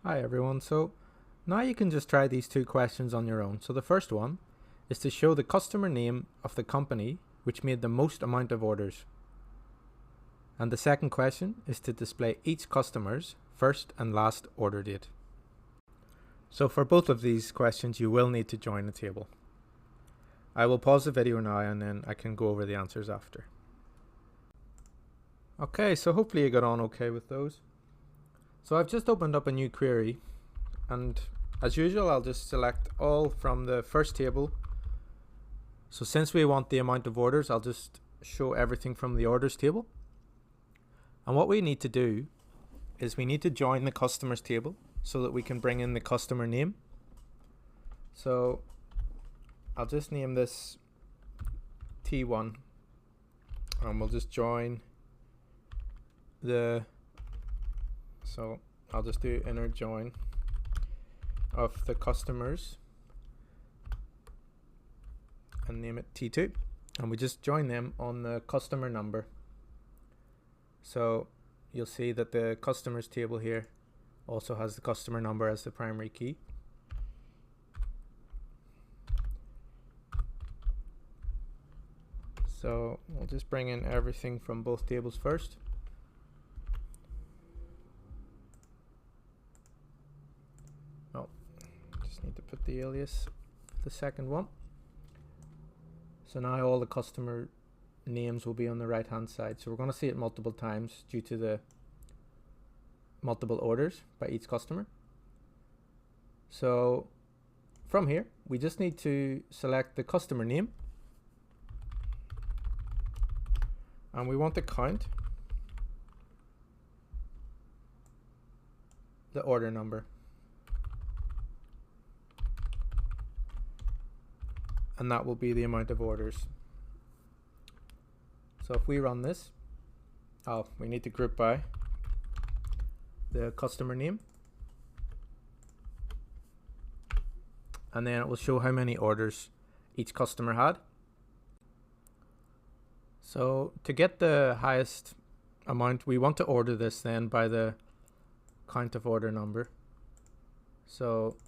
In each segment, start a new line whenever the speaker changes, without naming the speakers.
Hi everyone, so now you can just try these two questions on your own. So the first one is to show the customer name of the company which made the most amount of orders. And the second question is to display each customer's first and last order date. So for both of these questions you will need to join the table. I will pause the video now and then I can go over the answers after. Okay, so hopefully you got on okay with those. So I've just opened up a new query, and as usual I'll just select all from the first table. So since we want the amount of orders, I'll just show everything from the orders table. And what we need to do is we need to join the customers table so that we can bring in the customer name. So I'll just name this T1 and we'll just join so I'll just do inner join of the customers and name it T2, and we just join them on the customer number. So you'll see that the customers table here also has the customer number as the primary key. So we'll just bring in everything from both tables first. Need to put the alias for the second one. So now all the customer names will be on the right hand side. So we're going to see it multiple times due to the multiple orders by each customer. So from here we just need to select the customer name and we want to count the order number. And that will be the amount of orders. So if we run this, we need to group by the customer name, and then it will show how many orders each customer had. So to get the highest amount, we want to order this then by the count of order number. So,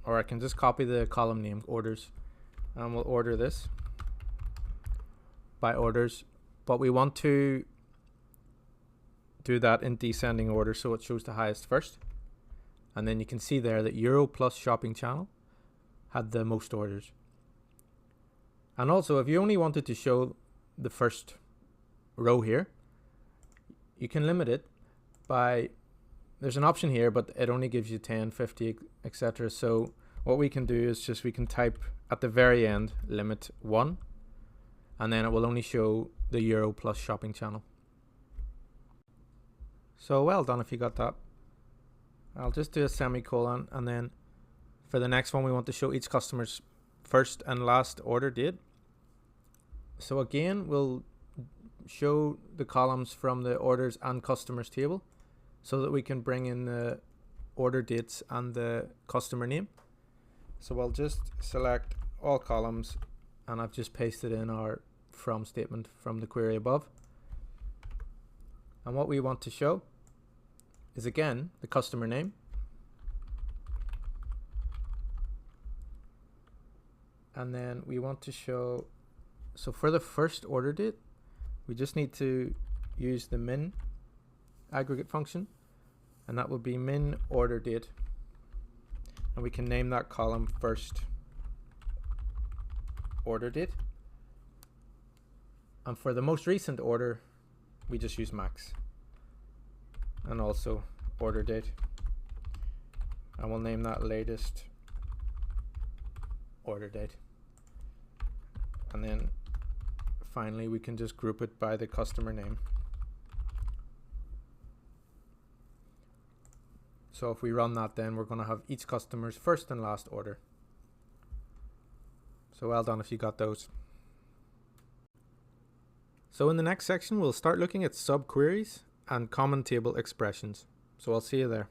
or I can just copy the column name orders, and we'll order this by orders, but we want to do that in descending order so it shows the highest first. And then you can see there that Euro plus shopping channel had the most orders. And also if you only wanted to show the first row here, you can limit it by, there's an option here but it only gives you 10, 50, etc. So what we can do is just we can type at the very end limit 1, and then it will only show the Euro plus shopping channel. So well done if you got that. I'll just do a semicolon, and then for the next one we want to show each customer's first and last order date. So again we'll show the columns from the orders and customers table so that we can bring in the order dates and the customer name. So I'll just select all columns, and I've just pasted in our from statement from the query above. And what we want to show is again the customer name, and then we want to show, so for the first order date we just need to use the min aggregate function, and that will be min order date, and we can name that column first order date. And for the most recent order we just use max, and also order date, and we'll name that latest order date. And then finally we can just group it by the customer name. So if we run that, then we're going to have each customer's first and last order. So well done if you got those. So in the next section we'll start looking at subqueries and common table expressions. So I'll see you there.